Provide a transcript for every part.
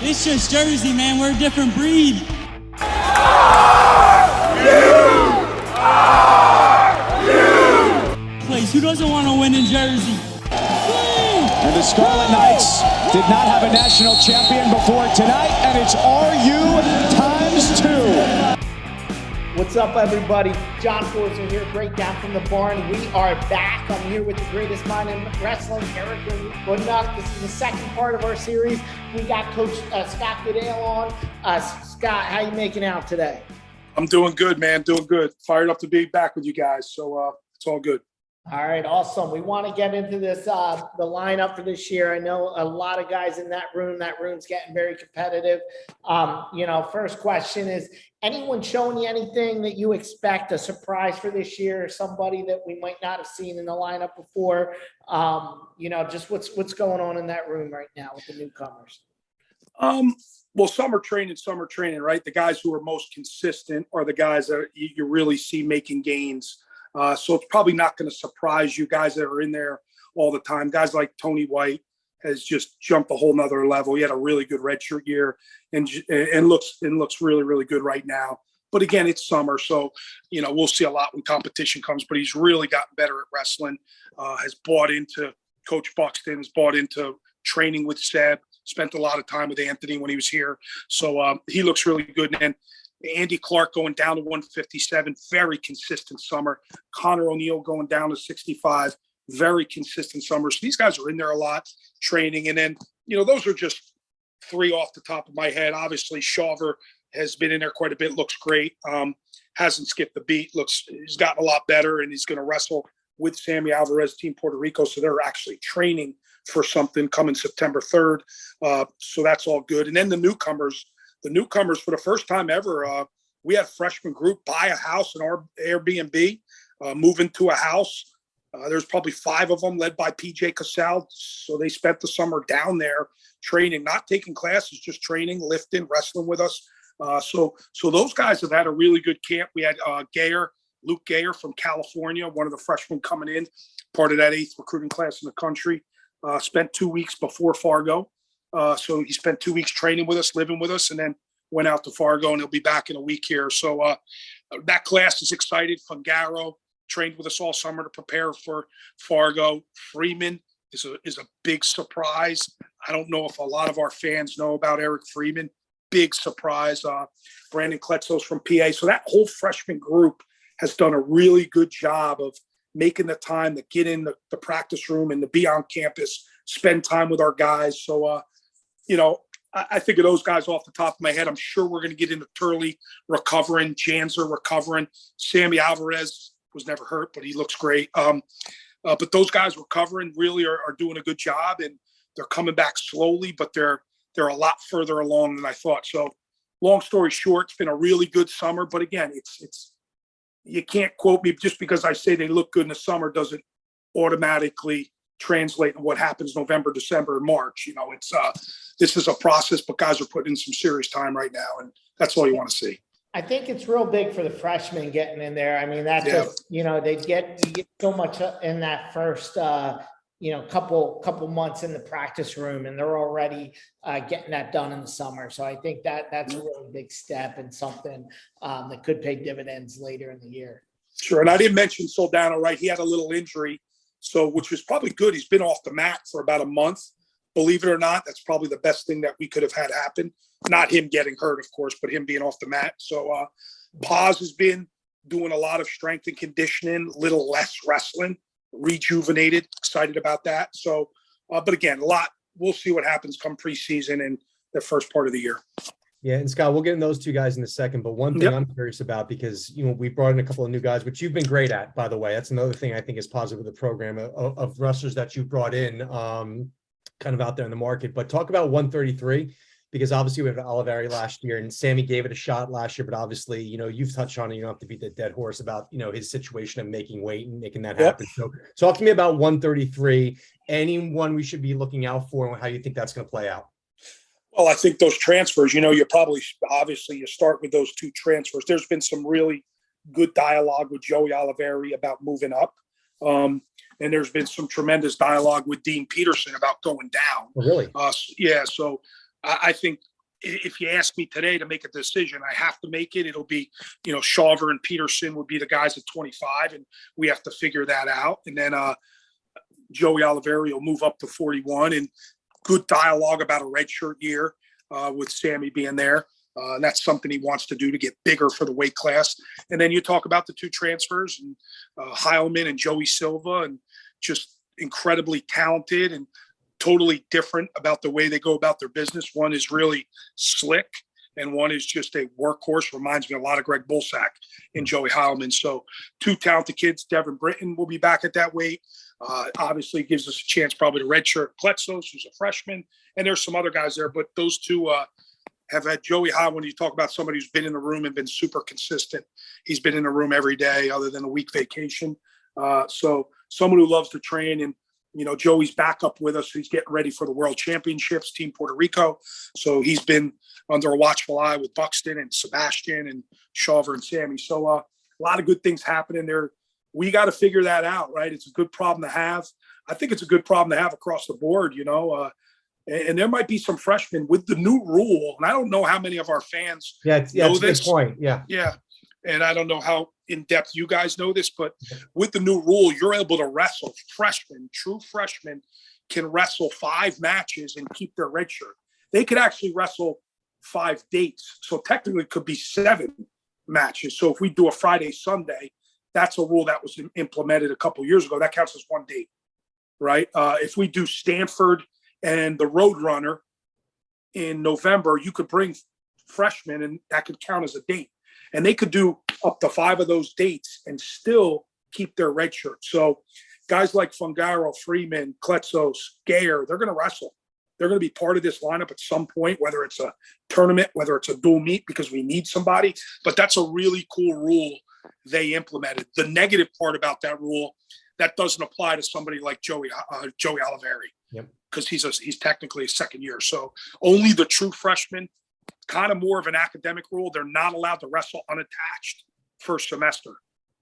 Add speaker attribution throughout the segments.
Speaker 1: It's just Jersey, man. We're a different breed. Place. Who doesn't want to win in Jersey?
Speaker 2: And the Scarlet Knights did not have a national champion before tonight, and it's RU times 2.
Speaker 3: What's up, everybody? John Forza here, breakdown from the barn. We are back. I'm here with the greatest mind in wrestling, Eric Goodale. This is the second part of our series. We got Coach Scott Goodale on. Scott, how you making out today?
Speaker 4: I'm doing good, man. Doing good. Fired up to be back with you guys. So it's all good.
Speaker 3: All right, awesome. We want to get into this, the lineup for this year. I know a lot of guys in that room. That room's getting very competitive. First question is, anyone showing you anything that you expect, a surprise for this year, or somebody that we might not have seen in the lineup before? Just what's going on in that room right now with the newcomers?
Speaker 4: Well, summer training, right? The guys who are most consistent are the guys that you really see making gains. So it's probably not going to surprise you guys that are in there all the time. Guys like Tony White has just jumped a whole nother level. He had a really good redshirt year and looks really, really good right now. But again, it's summer, so we'll see a lot when competition comes. But he's really gotten better at wrestling. Has bought into Coach Buxton. Has bought into training with Seb. Spent a lot of time with Anthony when he was here. So he looks really good. And Andy Clark going down to 157, very consistent summer. Connor O'Neill going down to 65, very consistent summer. So these guys are in there a lot, training. And then, those are just three off the top of my head. Obviously, Shawver has been in there quite a bit, looks great. Hasn't skipped the beat, he's gotten a lot better, and he's going to wrestle with Sammy Alvarez, Team Puerto Rico. So they're actually training for something coming September 3rd. So that's all good. And then the newcomers for the first time ever, we had a freshman group buy a house in our Airbnb, move into a house. There's probably 5 of them led by PJ Cassell. So they spent the summer down there training, not taking classes, just training, lifting, wrestling with us. So those guys have had a really good camp. We had Luke Gayer from California, one of the freshmen coming in, part of that 8th recruiting class in the country, spent 2 weeks before Fargo. So he spent 2 weeks training with us, living with us, and then went out to Fargo, and he'll be back in a week here. So that class is excited. Fungaro trained with us all summer to prepare for Fargo. Freeman is a big surprise. I don't know if a lot of our fans know about Eric Freeman. Big surprise. Brandon Kletzos from PA. So that whole freshman group has done a really good job of making the time to get in the practice room and to be on campus, spend time with our guys. So, I think of those guys off the top of my head. I'm sure we're going to get into Turley recovering, Janzer recovering. Sammy Alvarez was never hurt, but he looks great. But those guys recovering really are doing a good job, and they're coming back slowly, but they're a lot further along than I thought. So long story short, it's been a really good summer. But again, it's you can't quote me just because I say they look good in the summer doesn't automatically translate to what happens November, December, and March. This is a process, but guys are putting in some serious time right now, and that's all you want to see.
Speaker 3: I think it's real big for the freshmen getting in there. I mean, that's just, you get so much in that first, couple months in the practice room, and they're already getting that done in the summer. So I think that's a really big step and something that could pay dividends later in the year.
Speaker 4: Sure. And I didn't mention Soldano, right? He had a little injury, which was probably good. He's been off the mat for about a month. Believe it or not, that's probably the best thing that we could have had happen. Not him getting hurt, of course, but him being off the mat. So Paz has been doing a lot of strength and conditioning, a little less wrestling, rejuvenated, excited about that. So, but again, we'll see what happens come preseason and the first part of the year.
Speaker 5: Yeah, and Scott, we'll get in those two guys in a second. But one thing I'm curious about, because we brought in a couple of new guys, which you've been great at, by the way. That's another thing I think is positive with the program of wrestlers that you brought in, kind of out there in the market. But talk about 133, because obviously we have Oliveri last year, and Sammy gave it a shot last year. But obviously, you've touched on it. You don't have to beat the dead horse about his situation of making weight and making that happen. So talk to me about 133. Anyone we should be looking out for, and how you think that's going to play out.
Speaker 4: Well, I think those transfers, you probably, obviously you start with those 2 transfers. There's been some really good dialogue with Joey Oliveri about moving up. And there's been some tremendous dialogue with Dean Peterson about going down.
Speaker 5: Oh, really?
Speaker 4: Yeah. So I think if you ask me today to make a decision, I have to make it. It'll be, Shawver and Peterson would be the guys at 25, and we have to figure that out. And then Joey Oliveri will move up to 41, and good dialogue about a redshirt year with Sammy being there. And that's something he wants to do to get bigger for the weight class. And then you talk about the two transfers, and Heilman and Joey Silva, and just incredibly talented and totally different about the way they go about their business. One is really slick, and one is just a workhorse. Reminds me a lot of Greg Bulsack and Joey Heilman. So two talented kids. Devin Britton will be back at that weight. Obviously gives us a chance probably to redshirt Kletzos, who's a freshman. And there's some other guys there, but those two have had Joey Heilman. When you talk about somebody who's been in the room and been super consistent, he's been in the room every day other than a week vacation. So someone who loves to train, and Joey's back up with us. He's getting ready for the World Championships, Team Puerto Rico. So he's been under a watchful eye with Buxton and Sebastian and Shawver and Sammy. So a lot of good things happening there. We got to figure that out, right? It's a good problem to have. I think it's a good problem to have across the board, and there might be some freshmen with the new rule. And I don't know how many of our fans know this.
Speaker 5: Good point. Yeah.
Speaker 4: Yeah. And I don't know how in depth you guys know this, but with the new rule, you're able to wrestle true freshmen can wrestle 5 matches and keep their red shirt. They could actually wrestle 5 dates. So technically it could be 7 matches. So if we do a Friday, Sunday, that's a rule that was implemented a couple years ago. That counts as 1 date, right? If we do Stanford and the Roadrunner in November, you could bring freshmen and that could count as a date. And they could do up to 5 of those dates and still keep their red shirt. So guys like Fungaro, Freeman, Kletzos, Gayer, they're going to wrestle. They're going to be part of this lineup at some point, whether it's a tournament, whether it's a dual meet, because we need somebody. But that's a really cool rule they implemented. The negative part about that rule, that doesn't apply to somebody like Joey Oliveri, because he's technically a second year. So only the true freshmen, kind of more of an academic rule. They're not allowed to wrestle unattached first semester,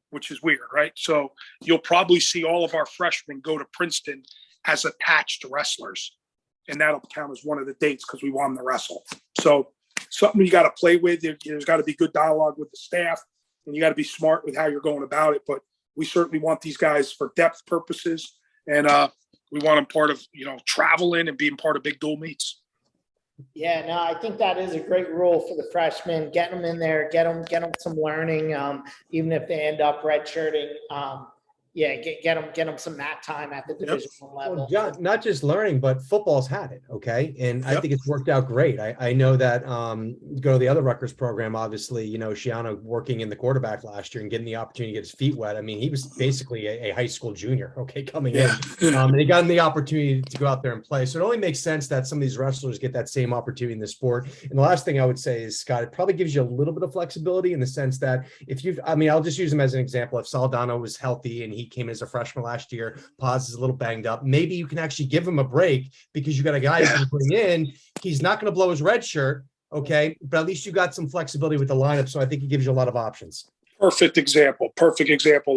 Speaker 4: which is weird, right? So you'll probably see all of our freshmen go to Princeton as attached wrestlers, and that'll count as one of the dates because we want them to wrestle. So something you got to play with. There's got to be good dialogue with the staff, and you got to be smart with how you're going about it. But we certainly want these guys for depth purposes, and we want them part of, traveling and being part of big dual meets.
Speaker 3: Yeah, no, I think that is a great rule for the freshmen. Get them in there, get them some learning, even if they end up redshirting. Get them some mat time at the Division I level.
Speaker 5: Well, John, not just learning, but football's had it, okay? And I think it's worked out great. I know that go to the other Rutgers program, obviously, Shiano working in the quarterback last year and getting the opportunity to get his feet wet. I mean, he was basically a high school junior, coming in. And he got the opportunity to go out there and play. So it only makes sense that some of these wrestlers get that same opportunity in the sport. And the last thing I would say is, Scott, it probably gives you a little bit of flexibility in the sense that I'll just use him as an example. If Saldano was healthy and he came as a freshman last year, Paz is a little banged up, maybe you can actually give him a break because you got a guy you can bring in. He's not going to blow his red shirt, but at least you got some flexibility with the lineup. So I think it gives you a lot of options. Perfect example.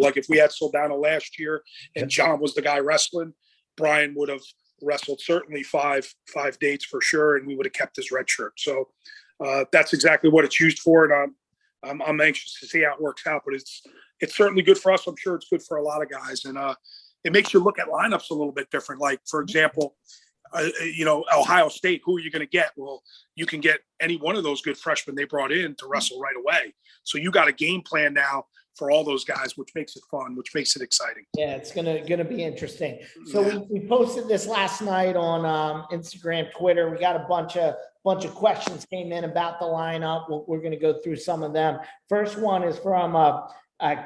Speaker 4: Like if we had Soldano last year and John was the guy wrestling, Brian would have wrestled certainly five dates for sure, and we would have kept his red shirt. So that's exactly what it's used for, and I'm anxious to see how it works out. But it's certainly good for us. I'm sure it's good for a lot of guys, and it makes you look at lineups a little bit different. Like, for example, Ohio State, who are you going to get? Well, you can get any one of those good freshmen they brought in to wrestle right away. So you got a game plan now for all those guys, which makes it fun, which makes it exciting.
Speaker 3: Yeah, it's gonna be interesting. So we posted this last night on Instagram, Twitter. We got a bunch of questions came in about the lineup. We're gonna go through some of them. First one is from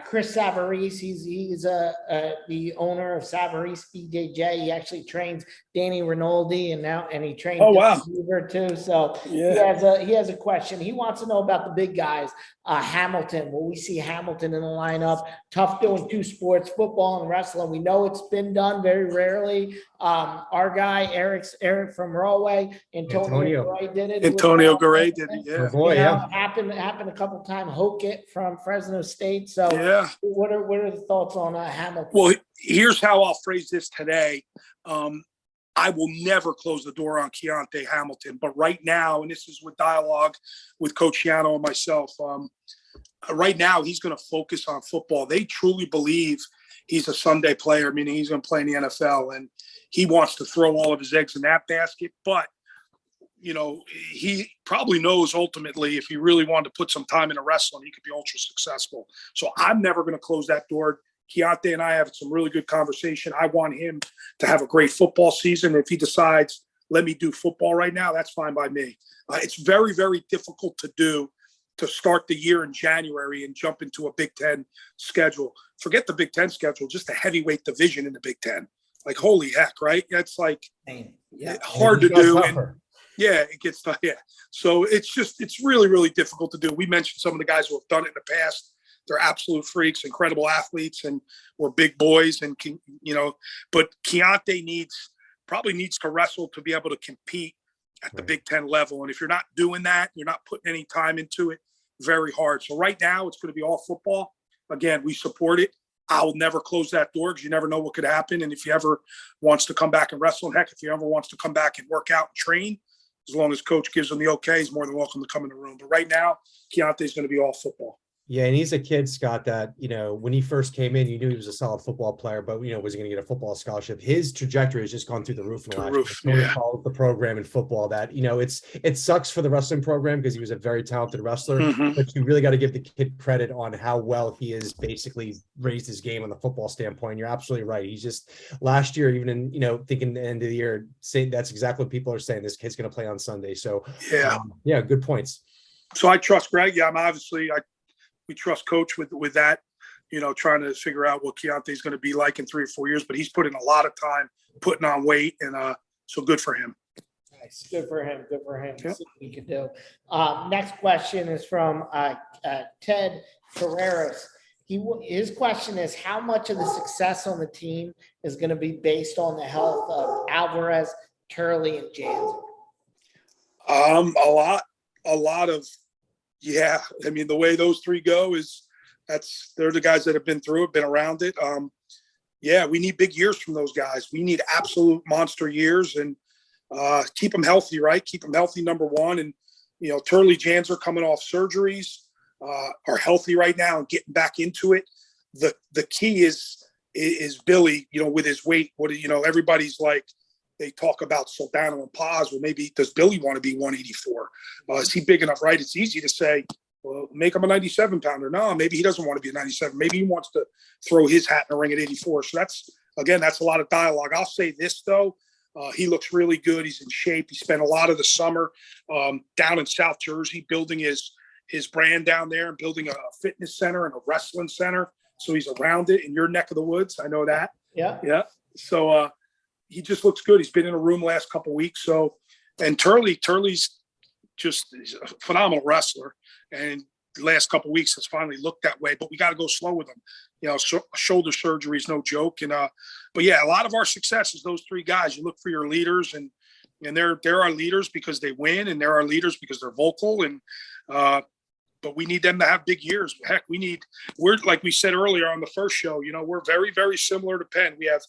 Speaker 3: Chris Savarese. He's the owner of Savarese BJJ. He actually trains Danny Rinaldi and he trains Beaver too. So he has a question. He wants to know about the big guys. Hamilton. Will we see Hamilton in the lineup? Tough doing 2 sports, football and wrestling. We know it's been done very rarely. Our guy Eric from Rahway, Antonio Garay did it.
Speaker 4: Antonio Garay did it. Yeah.
Speaker 3: Happened a couple times. Hokett from Fresno State. So what are the thoughts on Hamilton?
Speaker 4: Well, here's how I'll phrase this today. I will never close the door on Keontae Hamilton. But right now, and this is with dialogue with Coach Shiano and myself, right now he's going to focus on football. They truly believe he's a Sunday player, meaning he's going to play in the NFL, and he wants to throw all of his eggs in that basket. But, you know, he probably knows ultimately if he really wanted to put some time into wrestling, he could be ultra successful. So I'm never going to close that door. Keontae and I have some really good conversation. I want him to have a great football season. If he decides, let me do football right now, that's fine by me. It's very, very difficult to do, to start the year in January and jump into a Big Ten schedule. Forget the Big Ten schedule, just a heavyweight division in the Big Ten. Like, holy heck, right? That's like hard to do. And, yeah, it gets tough. Yeah. So it's really, really difficult to do. We mentioned some of the guys who have done it in the past. They're absolute freaks, incredible athletes, and we're big boys. And, you know, but Keontae probably needs to wrestle to be able to compete at the Big Ten level. And if you're not doing that, you're not putting any time into it, very hard. So right now it's going to be all football. Again, we support it. I'll never close that door because you never know what could happen. And if he ever wants to come back and wrestle, heck, if he ever wants to come back and work out and train, as long as coach gives him the okay, he's more than welcome to come in the room. But right now, Keontae's going to be all football.
Speaker 5: Yeah, and he's a kid, Scott, that, you know, when he first came in, you knew he was a solid football player, but, you know, was he going to get a football scholarship? His trajectory has just gone through the roof in the last year. Followed the program in football that, you know, it sucks for the wrestling program because he was a very talented wrestler, but you really got to give the kid credit on how well he has basically raised his game on the football standpoint. You're absolutely right. He's just last year, even in, you know, thinking the end of the year, saying that's exactly what people are saying. This kid's going to play on Sunday. So, yeah, good points.
Speaker 4: So I trust Greg. Yeah, I'm obviously, we trust coach with that, you know, trying to figure out what Keontae is going to be like in 3 or 4 years, but he's put in a lot of time putting on weight, and so good for him.
Speaker 3: Nice. Good for him. Good for him.
Speaker 4: Yep.
Speaker 3: See what he can do. Next question is from Ted Ferreras. His question is, how much of the success on the team is going to be based on the health of Alvarez, Turley, and Jansen?
Speaker 4: A lot of, yeah. I mean, the way those three go they're the guys that have been through it, been around it. Yeah, we need big years from those guys. We need absolute monster years, and keep them healthy, right? Keep them healthy, number one. And, you know, Turley, Jans are coming off surgeries, are healthy right now and getting back into it. The key is Billy, you know, with his weight. You know, everybody's like, they talk about Soldano and Paz. Well, maybe does Billy want to be 184? Is he big enough, right? It's easy to say, well, make him a 97 pounder. No, maybe he doesn't want to be a 97. Maybe he wants to throw his hat in the ring at 84. So that's a lot of dialogue. I'll say this, though. He looks really good. He's in shape. He spent a lot of the summer down in South Jersey building his brand down there and building a fitness center and a wrestling center. So he's around it in your neck of the woods. I know that.
Speaker 3: Yeah.
Speaker 4: Yeah. So, he just looks good. He's been in a room last couple of weeks. So, and Turley's just a phenomenal wrestler. And the last couple of weeks has finally looked that way, but we got to go slow with him. You know, shoulder surgery is no joke. And, but yeah, a lot of our success is those three guys. You look for your leaders, and they're our leaders because they win, and they're our leaders because they're vocal. And, but we need them to have big years. Heck, we're like we said earlier on the first show, you know, we're very, very similar to Penn. We have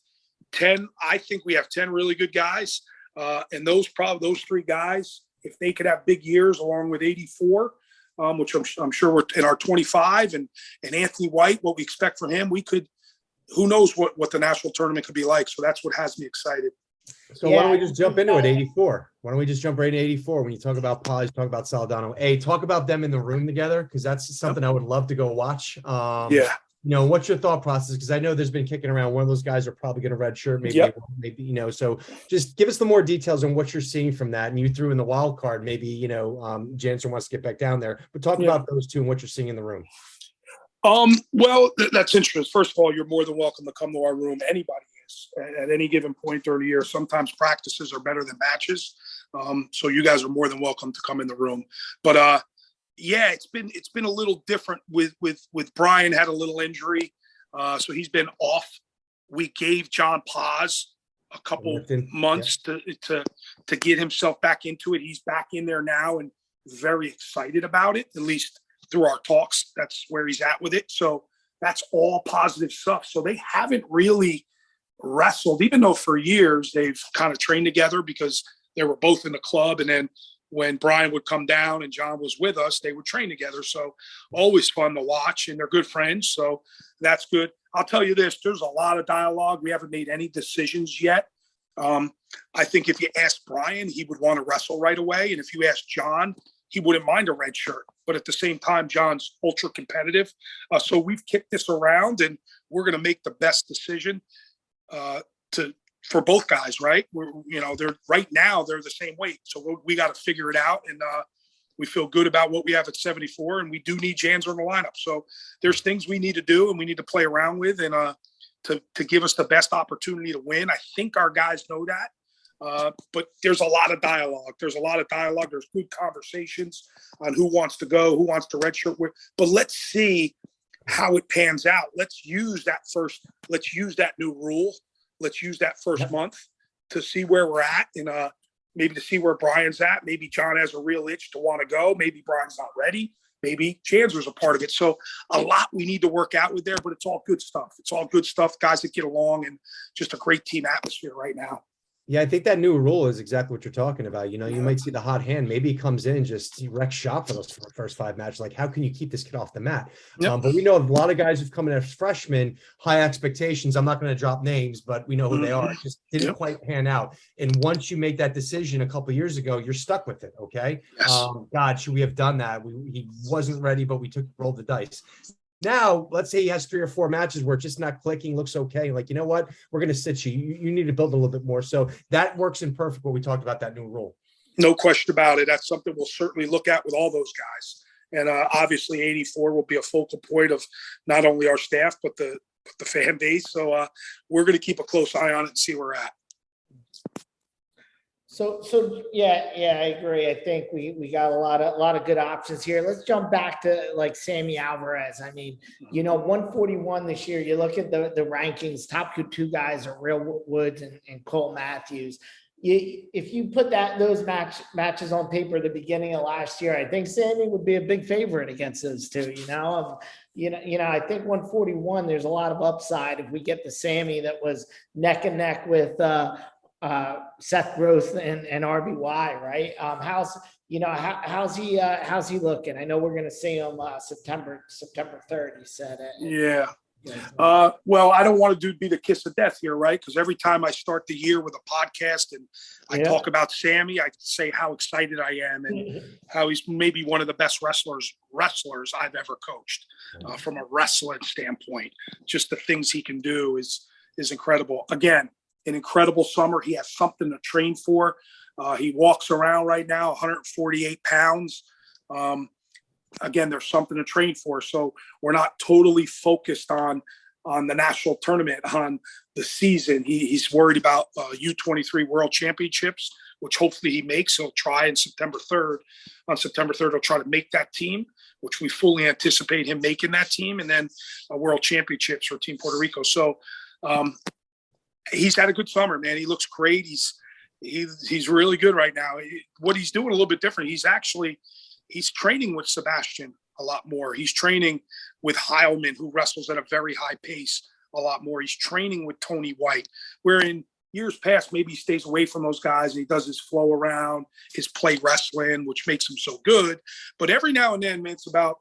Speaker 4: 10, I think we have 10 really good guys. And those three guys, if they could have big years along with 84, which I'm sure we're in our 25, and Anthony White, what we expect from him, who knows what the national tournament could be like. So that's what has me excited.
Speaker 5: So why don't we just jump into it? 84. Why don't we just jump right into 84? When you talk about Paz, talk about Soldano. Talk about them in the room together, because that's something I would love to go watch.
Speaker 4: Yeah.
Speaker 5: You know, what's your thought process? Because I know there's been kicking around. One of those guys are probably going to redshirt. Maybe, you know, so just give us the more details on what you're seeing from that. And you threw in the wild card. Maybe, you know, Jansen wants to get back down there, but talk about those two and what you're seeing in the room.
Speaker 4: Well, that's interesting. First of all, you're more than welcome to come to our room. Anybody is at any given point during the year. Sometimes practices are better than matches. So you guys are more than welcome to come in the room. But, yeah, it's been a little different with Brian had a little injury. So he's been off. We gave John Paz a couple months to get himself back into it. He's back in there now and very excited about it, at least through our talks. That's where he's at with it. So that's all positive stuff. So they haven't really wrestled, even though for years they've kind of trained together because they were both in the club. And then when Brian would come down and John was with us, they would train together. So always fun to watch, and they're good friends. So that's good. I'll tell you this, there's a lot of dialogue. We haven't made any decisions yet. I think if you ask Brian, he would want to wrestle right away. And if you ask John, he wouldn't mind a red shirt. But at the same time, John's ultra competitive. So we've kicked this around, and we're going to make the best decision for both guys, right? They're right now, they're the same weight. So we got to figure it out. And we feel good about what we have at 74, and we do need Janzer in the lineup. So there's things we need to do and we need to play around with, and to give us the best opportunity to win. I think our guys know that. But there's a lot of dialogue. There's good conversations on who wants to go, who wants to redshirt with. But let's see how it pans out. Let's use that new rule. Let's use that first month to see where we're at, and maybe to see where Brian's at. Maybe John has a real itch to want to go. Maybe Brian's not ready. Maybe Janzer's a part of it. So a lot we need to work out with there, but it's all good stuff. It's all good stuff, guys that get along, and just a great team atmosphere right now.
Speaker 5: Yeah, I think that new rule is exactly what you're talking about. You might see the hot hand. Maybe he comes in, just wrecks shop for those first 5 matches. Like, how can you keep this kid off the mat?
Speaker 4: Yep.
Speaker 5: But we know a lot of guys who've come in as freshmen, high expectations. I'm not going to drop names, but we know who they are. It just didn't quite pan out. And once you make that decision a couple of years ago, you're stuck with it. Okay.
Speaker 4: Yes.
Speaker 5: God, should we have done that? He wasn't ready, but we rolled the dice. Now, let's say he has 3 or 4 matches where it's just not clicking, looks okay. Like, you know what? We're going to sit you. You need to build a little bit more. So that works in perfect what we talked about, that new rule.
Speaker 4: No question about it. That's something we'll certainly look at with all those guys. And obviously 84 will be a focal point of not only our staff, but the fan base. So we're going to keep a close eye on it and see where we're at.
Speaker 3: So yeah, I agree. I think we got a lot of good options here. Let's jump back to like Sammy Alvarez. I mean, 141 this year. You look at the rankings. Top 2 guys are Real Woods and Cole Matthews. If you put those matches on paper at the beginning of last year, I think Sammy would be a big favorite against those 2. I think 141. There's a lot of upside if we get the Sammy that was neck and neck with Seth Gross and RBY, right? How's he looking? I know we're going to see him September 3rd. He said it.
Speaker 4: Yeah. Well, I don't want to be the kiss of death here, right? Because every time I start the year with a podcast and I talk about Sammy, I say how excited I am and how he's maybe one of the best wrestlers I've ever coached from a wrestling standpoint. Just the things he can do is incredible. Again, an incredible summer. He has something to train for. He walks around right now, 148 pounds. Again, there's something to train for. So we're not totally focused on the national tournament, on the season. He's worried about U23 World Championships, which hopefully he makes. He'll try on September 3rd. On September 3rd, he'll try to make that team, which we fully anticipate him making that team, and then World Championships for Team Puerto Rico. So he's had a good summer, man. He looks great. He's really good right now. What he's doing a little bit different. He's training with Sebastian a lot more. He's training with Heilman, who wrestles at a very high pace, a lot more. He's training with Tony White, where in years past, maybe he stays away from those guys and he does his flow around, his play wrestling, which makes him so good. But every now and then, man, it's about,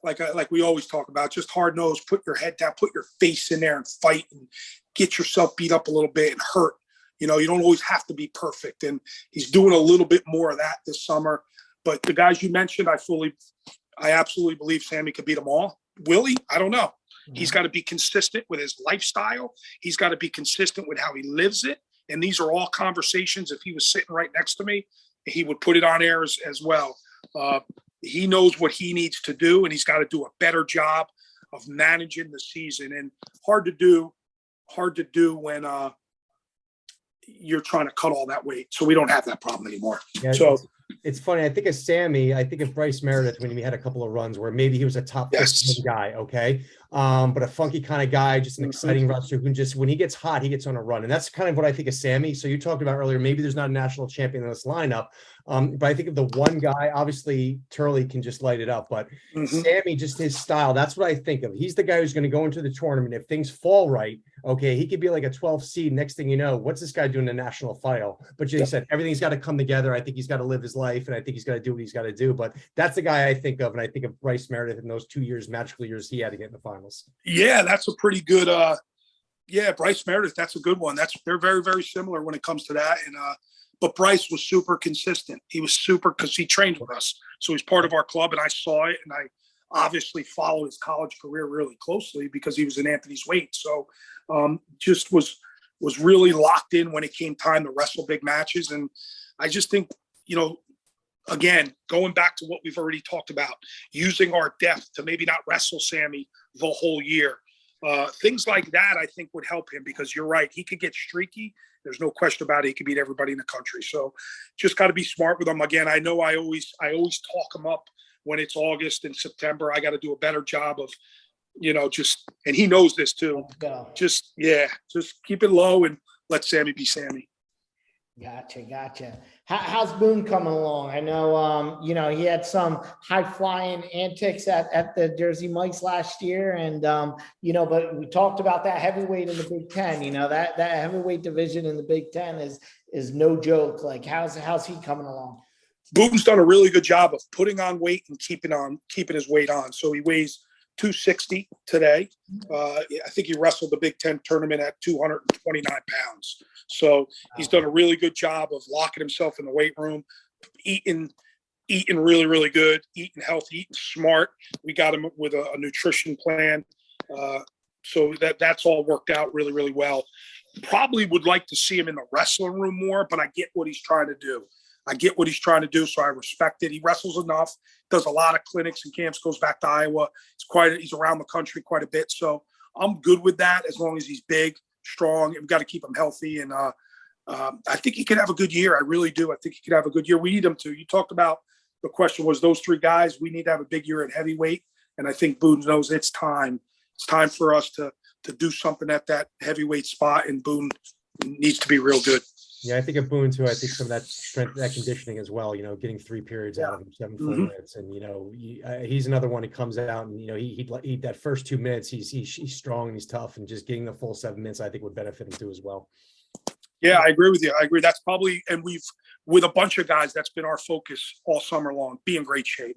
Speaker 4: like we always talk about, just hard nose, put your head down, put your face in there and fight and get yourself beat up a little bit and hurt. You don't always have to be perfect. And he's doing a little bit more of that this summer. But the guys you mentioned, I absolutely believe Sammy could beat them all. Will he? I don't know. He's got to be consistent with his lifestyle. He's got to be consistent with how he lives it. And these are all conversations. If he was sitting right next to me, he would put it on air as well. He knows what he needs to do, and he's got to do a better job of managing the season. And hard to do when you're trying to cut all that weight. So we don't have that problem anymore.
Speaker 5: Yeah,
Speaker 4: so
Speaker 5: it's funny. I think of Sammy. I think of Bryce Meredith when he had a couple of runs where maybe he was a top 15 guy. Okay. but a funky kind of guy, just an exciting wrestler who can just, when he gets hot, he gets on a run. And that's kind of what I think of Sammy. So you talked about earlier, maybe there's not a national champion in this lineup. But I think of the one guy, obviously Turley can just light it up, but Sammy, just his style, that's what I think of. He's the guy who's going to go into the tournament. If things fall right, okay, he could be like a 12 seed. Next thing you know, what's this guy doing in the national final? But Jay said, everything's got to come together. I think he's got to live his life, and I think he's got to do what he's got to do. But that's the guy I think of, and I think of Bryce Meredith in those 2 years, magical years he had to get in the finals.
Speaker 4: Yeah, that's a pretty good Bryce Meredith, that's a good one. They're very, very similar when it comes to that. And but Bryce was super consistent. He was super, because he trained with us. So he's part of our club, and I saw it, and I obviously followed his college career really closely because he was in Anthony's weight. So just was really locked in when it came time to wrestle big matches. And I just think, again, going back to what we've already talked about, using our depth to maybe not wrestle Sammy the whole year. Things like that, I think, would help him, because you're right. He could get streaky. There's no question about it. He could beat everybody in the country. So just got to be smart with him. Again, I know I always talk him up when it's August and September. I got to do a better job of, and he knows this too. Just keep it low and let Sammy be Sammy.
Speaker 3: Gotcha. How's Boone coming along? I know, he had some high flying antics at the Jersey Mike's last year. And, but we talked about that heavyweight in the Big Ten, that heavyweight division in the Big Ten is no joke. Like, how's he coming along?
Speaker 4: Boone's done a really good job of putting on weight and keeping his weight on. So he weighs 260 today. I think he wrestled the Big Ten tournament at 229 pounds. So he's done a really good job of locking himself in the weight room, eating really, really good, eating healthy, eating smart. We got him with a nutrition plan. So that's all worked out really, really well. Probably would like to see him in the wrestling room more, but I get what he's trying to do. So I respect it. He wrestles enough, does a lot of clinics and camps, goes back to Iowa. He's around the country quite a bit. So I'm good with that, as long as he's big, strong, and we've got to keep him healthy. And I think he could have a good year. I really do. I think he could have a good year. We need him to. You talked about, the question was those three guys. We need to have a big year at heavyweight. And I think Boone knows it's time. It's time for us to do something at that heavyweight spot. And Boone needs to be real good.
Speaker 5: Yeah, I think of Boone too. I think some of that strength, that conditioning as well, getting 3 periods out of him, 7 full minutes. And, he's another one who comes out and, he that first 2 minutes, he's strong and he's tough, and just getting the full 7 minutes, I think would benefit him too as well.
Speaker 4: Yeah, I agree with you. I agree. That's probably, and with a bunch of guys, that's been our focus all summer long, be in great shape.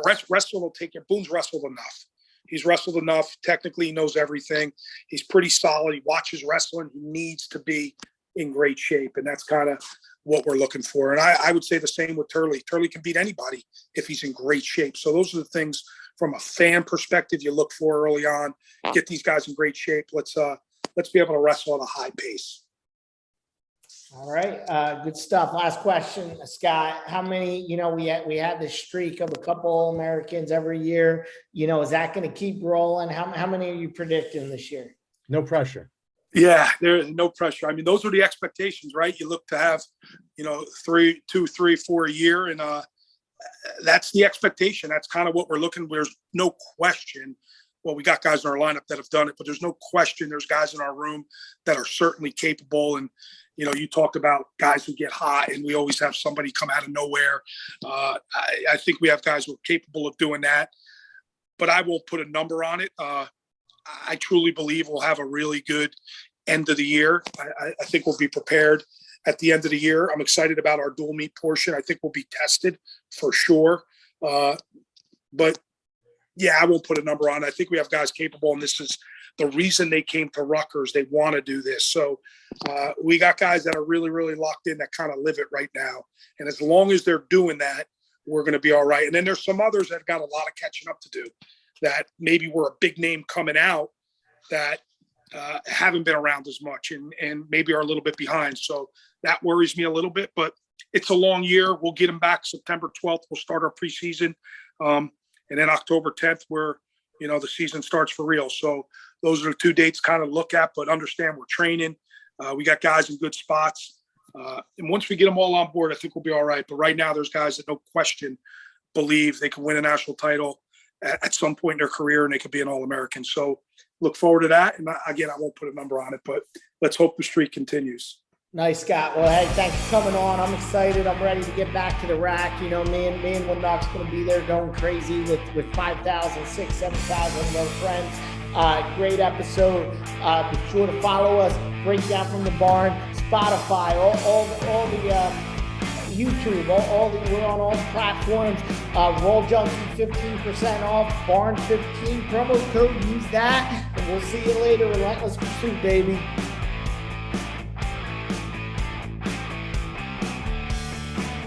Speaker 4: Wrestling will take it. Boone's wrestled enough. He's wrestled enough. Technically, he knows everything. He's pretty solid. He watches wrestling. He needs to be in great shape, and that's kind of what we're looking for. And I would say the same with Turley. Turley can beat anybody if he's in great shape. So those are the things from a fan perspective you look for early on. Get these guys in great shape. Let's be able to wrestle at a high pace.
Speaker 3: All right, good stuff. Last question, Scott. How many? We had this streak of a couple Americans every year. Is that going to keep rolling? How many are you predicting this year?
Speaker 5: No pressure.
Speaker 4: Yeah, there's no pressure. I mean, those are the expectations, right? You look to have, 2, 3, 4 a year, and that's the expectation. That's kind of what we're looking. There's no question. Well, we got guys in our lineup that have done it, but there's no question there's guys in our room that are certainly capable. And, you talked about guys who get hot, and we always have somebody come out of nowhere. I think we have guys who are capable of doing that, but I won't put a number on it. I truly believe we'll have a really good end of the year. I think we'll be prepared at the end of the year. I'm excited about our dual meet portion. I think we'll be tested for sure. But yeah, I won't put a number on it. I think we have guys capable, and this is the reason they came to Rutgers. They want to do this. So we got guys that are really, really locked in that kind of live it right now. And as long as they're doing that, we're going to be all right. And then there's some others that got a lot of catching up to do, that maybe were a big name coming out that haven't been around as much and maybe are a little bit behind. So that worries me a little bit, but it's a long year. We'll get them back September 12th. We'll start our preseason. And then October 10th, where, the season starts for real. So those are the 2 dates kind of look at, but understand we're training. We got guys in good spots. And once we get them all on board, I think we'll be all right. But right now there's guys that no question believe they can win a national title at some point in their career, and they could be an All-American. So look forward to that. And again, I won't put a number on it, but let's hope the streak continues.
Speaker 3: Nice, Scott. Well, hey, thanks for coming on. I'm excited. I'm ready to get back to the rack. You know, me and Woodnock's going to be there going crazy with 5,000, 6,000, 7,000 of our friends. Great episode. Be sure to follow us. Breakdown from the Barn, Spotify, all the YouTube, we're on all the platforms. Roll Junkie 15% off, Barn 15 promo code. Use that, and we'll see you later. Relentless Pursuit, baby.